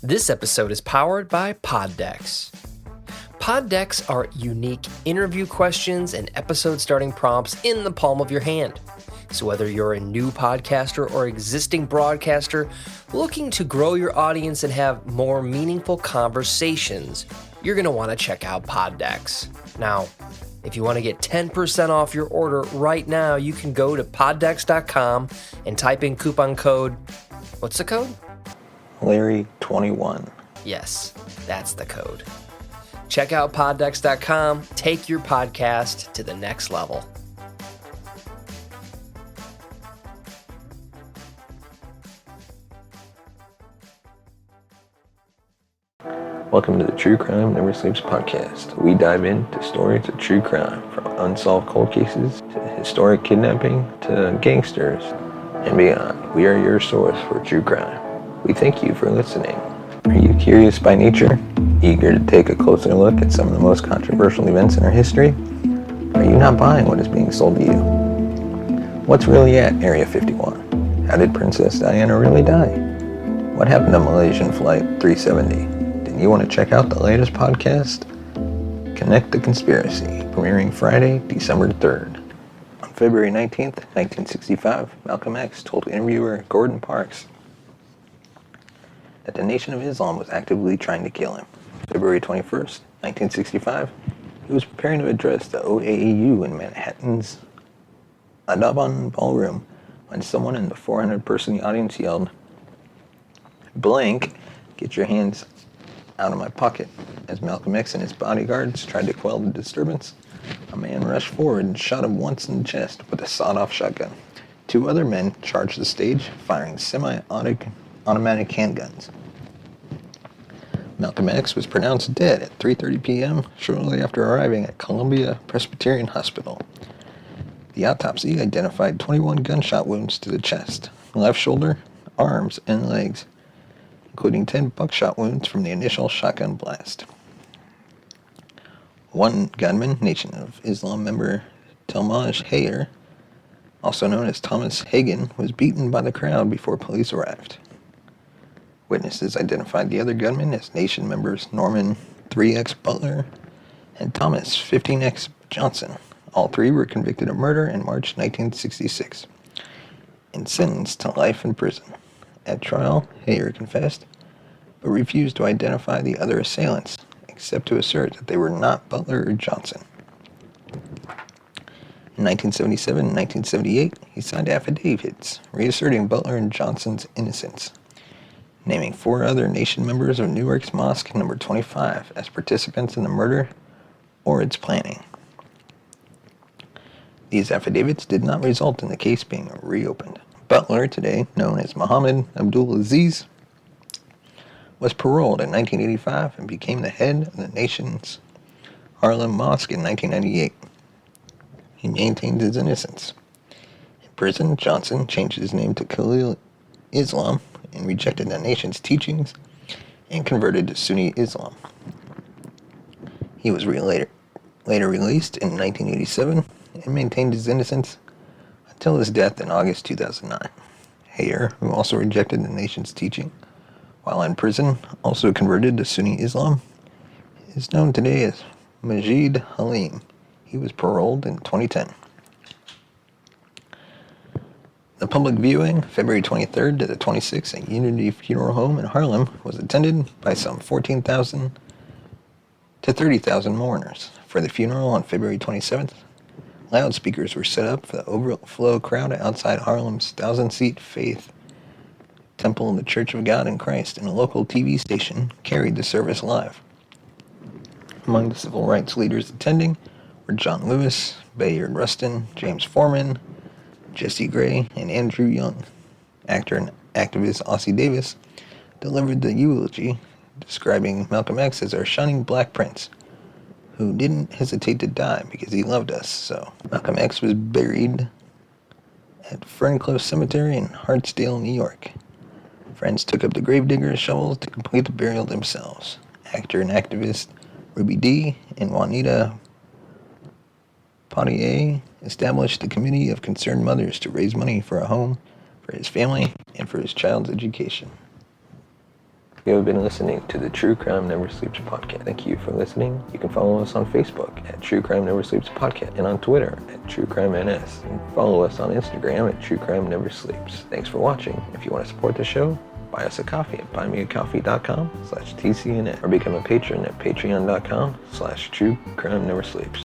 This episode is powered by Pod Decks. Pod Decks are unique interview questions and episode starting prompts in the palm of your hand. So whether you're a new podcaster or existing broadcaster looking to grow your audience and have more meaningful conversations, you're going to want to check out Pod Decks. Now, if you want to get 10% off your order right now, you can go to poddecks.com and type in coupon code, what's the code? Larry21. Yes, that's the code. Check out poddecks.com. Take your podcast to the next level. Welcome to the True Crime Never Sleeps podcast. We dive into stories of true crime, from unsolved cold cases to historic kidnapping to gangsters and beyond. We are your source for true crime. We thank you for listening. Are you curious by nature? Eager to take a closer look at some of the most controversial events in our history? Are you not buying what is being sold to you? What's really at Area 51? How did Princess Diana really die? What happened to Malaysian Flight 370? Did you want to check out the latest podcast? Connect the Conspiracy, premiering Friday, December 3rd. On February 19th, 1965, Malcolm X told interviewer Gordon Parks that the Nation of Islam was actively trying to kill him. February 21st, 1965, he was preparing to address the OAAU in Manhattan's Adaban Ballroom when someone in the 400-person audience yelled, "Blank, get your hands out of my pocket." As Malcolm X and his bodyguards tried to quell the disturbance, a man rushed forward and shot him once in the chest with a sawed-off shotgun. Two other men charged the stage, firing semi-automatic handguns. Malcolm X was pronounced dead at 3:30 p.m. shortly after arriving at Columbia Presbyterian Hospital. The autopsy identified 21 gunshot wounds to the chest, left shoulder, arms, and legs, including 10 buckshot wounds from the initial shotgun blast. One gunman, Nation of Islam member Talmaj Hayer, also known as Thomas Hagen, was beaten by the crowd before police arrived. Witnesses identified the other gunmen as Nation members Norman 3X Butler and Thomas 15X Johnson. All three were convicted of murder in March 1966 and sentenced to life in prison. At trial, Hayer confessed, but refused to identify the other assailants, except to assert that they were not Butler or Johnson. In 1977 and 1978, he signed affidavits reasserting Butler and Johnson's innocence, naming 4 other Nation members of Newark's Mosque No. 25 as participants in the murder or its planning. These affidavits did not result in the case being reopened. Butler, today known as Muhammad Abdul-Aziz, was paroled in 1985 and became the head of the nation's Harlem Mosque in 1998. He maintained his innocence. In prison, Johnson changed his name to Khalil Islam and rejected the nation's teachings and converted to Sunni Islam. He was later released in 1987 and maintained his innocence until his death in August 2009. Hayer, who also rejected the nation's teaching while in prison, also converted to Sunni Islam, is known today as Majid Halim. He was paroled in 2010. The public viewing, February 23rd to the 26th at Unity Funeral Home in Harlem, was attended by some 14,000 to 30,000 mourners. For the funeral on February 27th, loudspeakers were set up for the overflow crowd outside Harlem's 1,000-seat Faith Temple of the Church of God in Christ, and a local TV station carried the service live. Among the civil rights leaders attending were John Lewis, Bayard Rustin, James Foreman, Jesse Gray, and Andrew Young. Actor and activist Ossie Davis delivered the eulogy, describing Malcolm X as our shining black prince, who didn't hesitate to die because he loved us. So Malcolm X was buried at Ferncliffe Cemetery in Hartsdale, New York. Friends took up the gravedigger's shovels to complete the burial themselves. Actor and activist Ruby Dee and Juanita Potier established a committee of concerned mothers to raise money for a home for his family and for his child's education. You have been listening to the True Crime Never Sleeps podcast. Thank you for listening. You can follow us on Facebook at True Crime Never Sleeps podcast and on Twitter at True Crime NS. And follow us on Instagram at True Crime Never Sleeps. Thanks for watching. If you want to support the show, buy us a coffee at buymeacoffee.com/TCNN or become a patron at patreon.com/True Crime Never Sleeps.